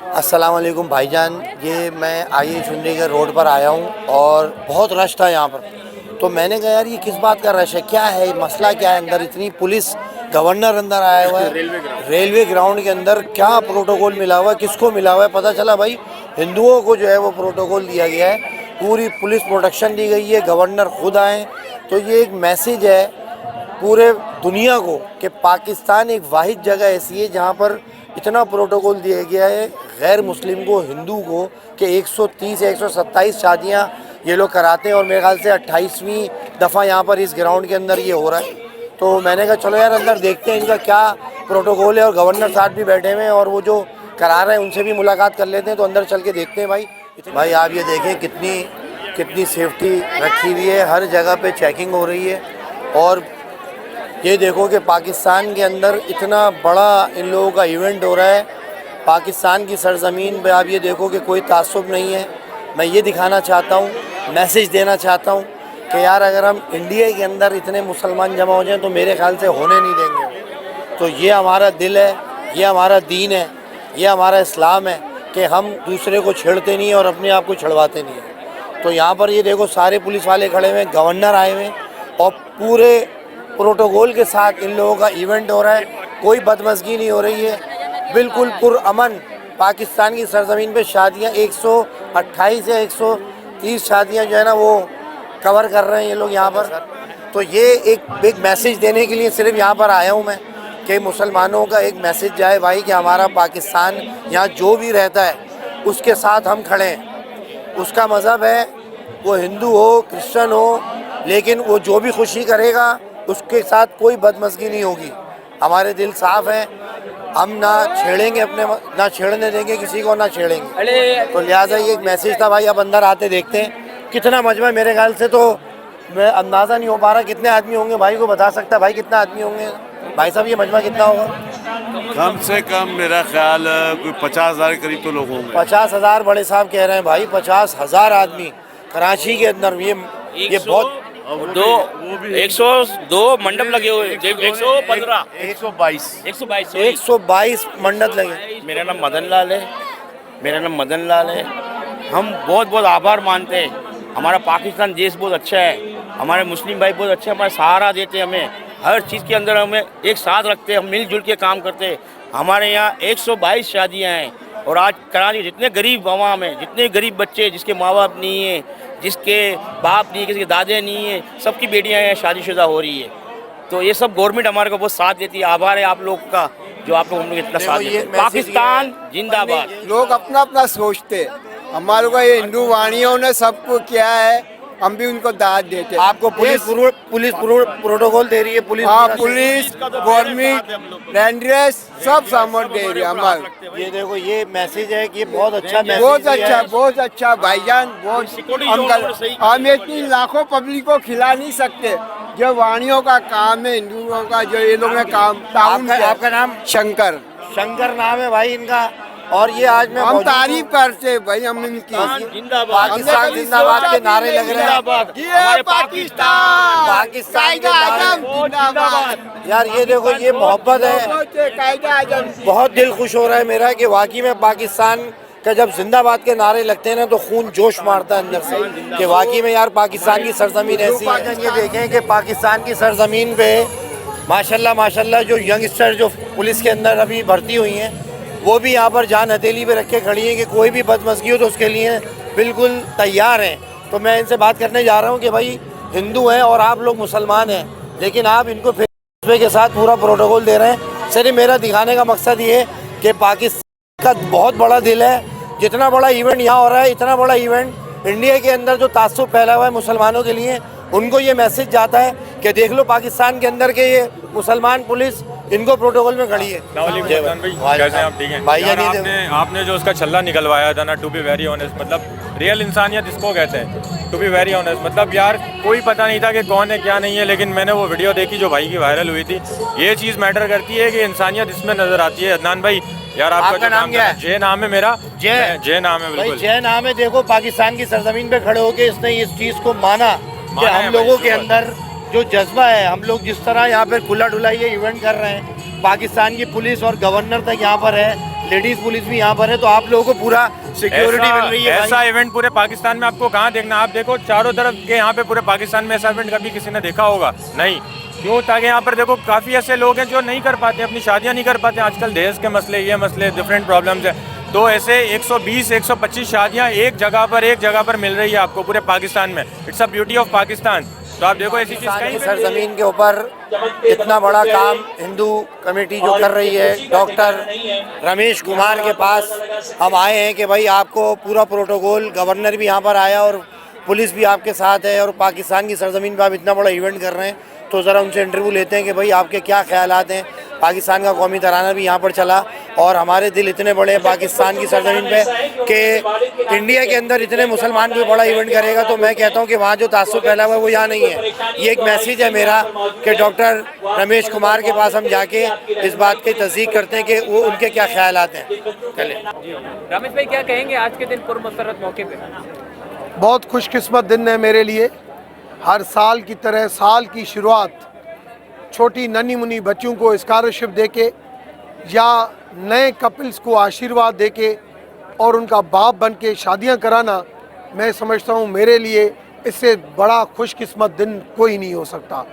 अस्सलाम वालेकुम भाईजान। ये मैं आई चुनरीगढ़ रोड पर आया हूँ और बहुत रश था यहाँ पर। तो मैंने कहा यार ये किस बात का रश है, क्या है मसला, क्या है अंदर इतनी पुलिस, गवर्नर अंदर आया हुआ है रेलवे ग्राउंड के अंदर, क्या प्रोटोकॉल मिला हुआ है, किसको मिला हुआ है। पता चला भाई हिंदुओं को जो है वो प्रोटोकॉल दिया गया है, पूरी पुलिस प्रोटेक्शन दी गई है, गवर्नर खुद आए। तो ये एक मैसेज है पूरे दुनिया को कि पाकिस्तान एक वाहिद जगह ऐसी है जहाँ पर इतना प्रोटोकॉल दिया गया है गैर मुस्लिम को, हिंदू को, कि 130 या 127 शादियाँ ये लोग कराते हैं और मेरे ख्याल से 28वीं दफ़ा यहाँ पर इस ग्राउंड के अंदर ये हो रहा है। तो मैंने कहा चलो यार अंदर देखते हैं इनका क्या प्रोटोकॉल है, और गवर्नर साहब भी बैठे हुए हैं और वो जो करा रहे हैं उनसे भी मुलाकात कर लेते हैं। तो अंदर चल के देखते हैं भाई आप ये देखें कितनी सेफ्टी रखी हुई है, हर जगह पे चेकिंग हो रही है। और ये देखो कि पाकिस्तान के अंदर इतना बड़ा इन लोगों का इवेंट हो रहा है, पाकिस्तान की सरज़मीन पे। आप ये देखो कि कोई तासुब नहीं है। मैं ये दिखाना चाहता हूँ, मैसेज देना चाहता हूँ कि यार अगर हम इंडिया के अंदर इतने मुसलमान जमा हो जाएं तो मेरे ख्याल से होने नहीं देंगे। तो ये हमारा दिल है, ये हमारा दीन है, ये हमारा इस्लाम है कि हम दूसरे को छेड़ते नहीं और अपने आप को छड़वाते नहीं हैं। तो यहाँ पर ये देखो सारे पुलिस वाले खड़े हुए हैं, गवर्नर आए हुए हैं और पूरे प्रोटोकॉल के साथ इन लोगों का इवेंट हो रहा है। कोई बदमज़गी नहीं हो रही है, बिल्कुल पुरअमन। पाकिस्तान की सरज़मीन पे शादियां 128 या 130 शादियां जो है ना वो कवर कर रहे हैं ये लोग यहाँ पर। तो ये एक बिग मैसेज देने के लिए सिर्फ यहाँ पर आया हूँ मैं कि मुसलमानों का एक मैसेज जाए भाई कि हमारा पाकिस्तान यहाँ जो भी रहता है उसके साथ हम खड़े हैं। उसका मज़हब है वो हिंदू हो, क्रिश्चन हो, लेकिन वो जो भी खुशी करेगा उसके साथ कोई बदमज़गी नहीं होगी। हमारे दिल साफ़ हैं, हम ना छेड़ेंगे अपने, ना छेड़ने देंगे किसी को, ना छेड़ेंगे। तो लिहाजा ये एक मैसेज था भाई। अब अंदर आते देखते हैं कितना मजमा। मेरे ख्याल से तो मैं अंदाज़ा नहीं हो पा रहा कितने आदमी होंगे, भाई को बता सकता है भाई कितना आदमी होंगे। भाई साहब ये मजमा कितना होगा? कम से कम मेरा ख्याल कोई 50,000 के करीब तो लोग होंगे। 50,000 बड़े साहब कह रहे हैं भाई, 50,000 आदमी कराची के अंदर। ये बहुत 102 मंडप लगे हुए, 115 122 मंडप लगे। मेरा नाम मदन लाल है। हम बहुत बहुत आभार मानते हैं। हमारा पाकिस्तान देश बहुत अच्छा है, हमारे मुस्लिम भाई बहुत अच्छे, हमारा सहारा देते हैं, हमें हर चीज़ के अंदर हमें एक साथ रखते हैं, हम मिलजुल के काम करते हैं। हमारे यहाँ 122 शादियाँ हैं और आज कराची जितने गरीब अवाम हैं, जितने गरीब बच्चे जिसके माँ बाप नहीं है, जिसके बाप नहीं है, किसी के दादे नहीं है, सबकी बेटियां हैं शादीशुदा हो रही है। तो ये सब गवर्नमेंट हमारे को बहुत साथ देती है। आभार है आप लोग का जो आप लोग हम लोग इतना साथ देते हैं। पाकिस्तान जिंदाबाद। लोग अपना अपना सोचते, हमारे को ये हिंदू वाणियों ने सबको किया है, हम भी उनको दाद देते हैं। आपको पुलिस प्रोटोकॉल दे रही है, पुलिस गवर्नमेंट रेंडरेस सब समझ दे रही है हमारे। ये देखो ये मैसेज है कि ये बहुत अच्छा मैसेज बहुत अच्छा भाईजान, बहुत। हम इतनी लाखों पब्लिक को खिला नहीं सकते। जो वाणियों का काम है, हिंदुओं का जो ये लोग ने काम ताउन किया। आपका नाम? शंकर नाम है भाई इनका। और ये आज मैं हम तारीफ करते भाई, हम इनकी पाकिस्तान जिंदाबाद के नारे लग रहे हैं। पाकिस्तान जिंदाबाद। यार ये देखो ये मोहब्बत है, बहुत दिल खुश हो रहा है मेरा कि वाकई में पाकिस्तान का जब जिंदाबाद के नारे लगते हैं ना तो खून जोश मारता है अंदर से कि वाकई में यार पाकिस्तान की सरजमीन ऐसी है। ये देखें कि पाकिस्तान की सरजमीन पे माशाल्लाह जो यंगस्टर जो पुलिस के अंदर अभी भर्ती हुई हैं वो भी यहाँ पर जान हथेली पे रख के खड़ी हैं कि कोई भी बदमज़गी हो तो उसके लिए बिल्कुल तैयार हैं। तो मैं इनसे बात करने जा रहा हूँ कि भाई हिंदू हैं और आप लोग मुसलमान हैं, लेकिन आप इनको फिर के साथ पूरा प्रोटोकॉल दे रहे हैं। सिर्फ मेरा दिखाने का मकसद ये है कि पाकिस्तान का बहुत बड़ा दिल है। जितना बड़ा इवेंट यहाँ हो रहा है, इतना बड़ा इवेंट इंडिया के अंदर जो तासुब फैला हुआ है मुसलमानों के लिए, उनको ये मैसेज जाता है कि देख लो पाकिस्तान के अंदर के ये मुसलमान पुलिस इनको प्रोटोकॉल में खड़ी है। कैसे आप? ठीक है भाई। आपने जो उसका छल्ला निकलवाया था ना, टू बी वेरी ऑनेस्ट, मतलब रियल इंसानियत इसको कहते हैं, टू बी वेरी ऑनेस्ट। मतलब यार कोई पता नहीं था कि कौन है क्या नहीं है, लेकिन मैंने वो वीडियो देखी जो भाई की वायरल हुई थी। ये चीज़ मैटर करती है कि इंसानियत इसमें नजर आती है। अदनान भाई यार आपका नाम क्या है? जय नाम है मेरा। जय नाम है। बिल्कुल जय नाम है। देखो पाकिस्तान की सरजमीन पे खड़े होके इसने इस चीज़ को माना कि हम लोगों के अंदर जो जज्बा है, हम लोग जिस तरह यहाँ पर खुला डुला ये इवेंट कर रहे हैं, पाकिस्तान की पुलिस और गवर्नर तक यहाँ पर है, लेडीज पुलिस भी यहाँ पर है, तो आप लोगों को पूरा सिक्योरिटी मिल रही है। ऐसा इवेंट पूरे पाकिस्तान में आपको कहाँ देखना, आप देखो चारों तरफ के यहाँ पे पूरे पाकिस्तान में ऐसा इवेंट कभी किसी ने देखा होगा नहीं। क्यों? ताकि यहाँ पर देखो काफ़ी ऐसे लोग हैं जो नहीं कर पाते, अपनी शादियाँ नहीं कर पाते, आजकल दहेज के मसले, ये मसले, डिफरेंट प्रॉब्लम्स है। तो ऐसे 120-125 शादियाँ एक जगह पर मिल रही है आपको पूरे पाकिस्तान में। It's a beauty of Pakistan. तो आप देखो ऐसी चीज़ कहीं सरजमीन के ऊपर इतना बड़ा काम हिंदू कमेटी जो कर रही है, डॉक्टर रमेश कुमार के पास हम आए हैं कि भाई आपको पूरा प्रोटोकॉल, गवर्नर भी यहाँ पर आया और पुलिस भी आपके साथ है और पाकिस्तान की सरजमीन पर आप इतना बड़ा इवेंट कर रहे हैं, तो ज़रा उनसे इंटरव्यू लेते हैं कि भाई आपके क्या ख्यालात हैं। पाकिस्तान का कौमी तराना भी यहाँ पर चला और हमारे दिल इतने बड़े हैं पाकिस्तान की सरजमीन पे कि इंडिया के अंदर इतने मुसलमान कोई बड़ा इवेंट करेगा, तो मैं कहता हूँ कि वहाँ जो तासुब फैला हुआ है वो यहाँ नहीं है। ये एक मैसेज है मेरा कि डॉक्टर रमेश कुमार के पास हम जाके इस बात की तस्दीक करते हैं कि वो उनके क्या ख्यालात हैं। चलिए रमेश भाई, क्या कहेंगे आज के दिन पुरमसरत मौके पे? बहुत खुशकिस्मत दिन है मेरे लिए। हर साल की तरह साल की शुरुआत छोटी नन्ही मुन्नी बच्चों को स्कॉलरशिप देके या नए कपल्स को आशीर्वाद देके और उनका बाप बन के शादियाँ कराना, मैं समझता हूँ मेरे लिए इससे बड़ा खुशकिस्मत दिन कोई नहीं हो सकता।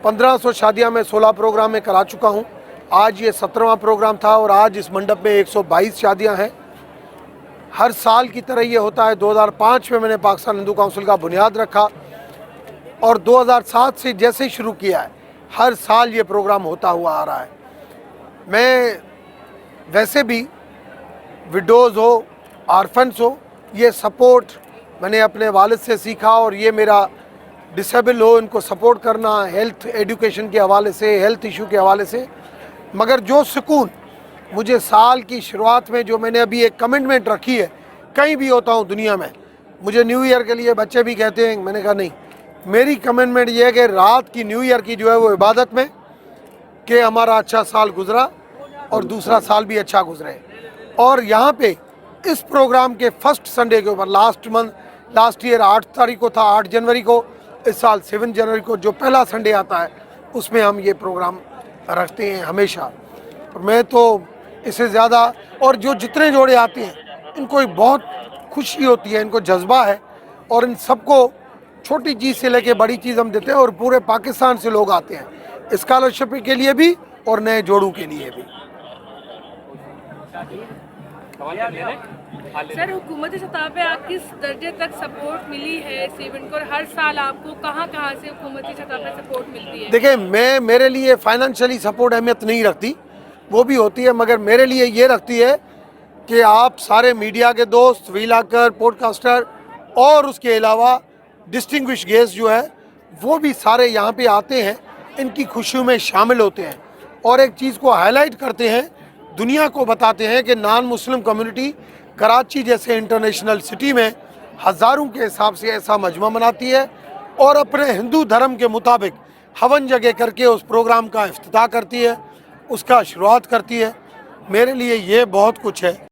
1500 शादियाँ मैं 16 प्रोग्राम में करा चुका हूँ। आज ये 17वां प्रोग्राम था और आज इस मंडप में 122 शादियाँ हैं। हर साल की तरह ये होता है। 2005 में मैंने पाकिस्तान हिंदू काउंसिल का बुनियाद रखा और 2007 से जैसे ही शुरू किया है, हर साल ये प्रोग्राम होता हुआ आ रहा है। मैं वैसे भी विडोज़ हो, आर्फन्स हो, ये सपोर्ट मैंने अपने वालिद से सीखा और ये मेरा डिसेबल हो, इनको सपोर्ट करना हेल्थ एजुकेशन के हवाले से, हेल्थ इशू के हवाले से। मगर जो सुकून मुझे साल की शुरुआत में, जो मैंने अभी एक कमिटमेंट रखी है, कहीं भी होता हूँ दुनिया में, मुझे न्यू ईयर के लिए बच्चे भी कहते हैं, मैंने कहा नहीं, मेरी कमिटमेंट ये है कि रात की न्यू ईयर की जो है वो इबादत में कि हमारा अच्छा साल गुजरा और दूसरा साल भी अच्छा गुजरे। और यहाँ पे इस प्रोग्राम के फर्स्ट संडे के ऊपर लास्ट ईयर 8 तारीख को था, 8 जनवरी को, इस साल 7 जनवरी को जो पहला संडे आता है उसमें हम ये प्रोग्राम रखते हैं हमेशा। और मैं तो इससे ज़्यादा, और जो जितने जोड़े आते हैं इनको एक बहुत खुशी होती है, इनको जज्बा है और इन सबको छोटी चीज़ से लेके बड़ी चीज़ हम देते हैं और पूरे पाकिस्तान से लोग आते हैं स्कॉलरशिप के लिए भी और नए जोड़ों के लिए भी। सर, हुकूमती सतह पे आप किस दर्जे तक सपोर्ट मिली है इस इवेंट को और हर साल आपको कहाँ से हुकूमती सतह पे सपोर्ट मिलती है? देखिए, मेरे लिए फाइनेंशियली सपोर्ट अहमियत नहीं रखती, वो भी होती है, मगर मेरे लिए ये रखती है कि आप सारे मीडिया के दोस्त, व्लॉगर, पॉडकास्टर और उसके अलावा डिस्टिंग्विश गेस्ट जो है वो भी सारे यहाँ पे आते हैं, इनकी खुशियों में शामिल होते हैं और एक चीज़ को हाईलाइट करते हैं, दुनिया को बताते हैं कि नॉन मुस्लिम कम्युनिटी कराची जैसे इंटरनेशनल सिटी में हज़ारों के हिसाब से ऐसा मजमा मनाती है और अपने हिंदू धर्म के मुताबिक हवन जगह करके उस प्रोग्राम का इफ्तिताह करती है, उसका शुरुआत करती है। मेरे लिए ये बहुत कुछ है।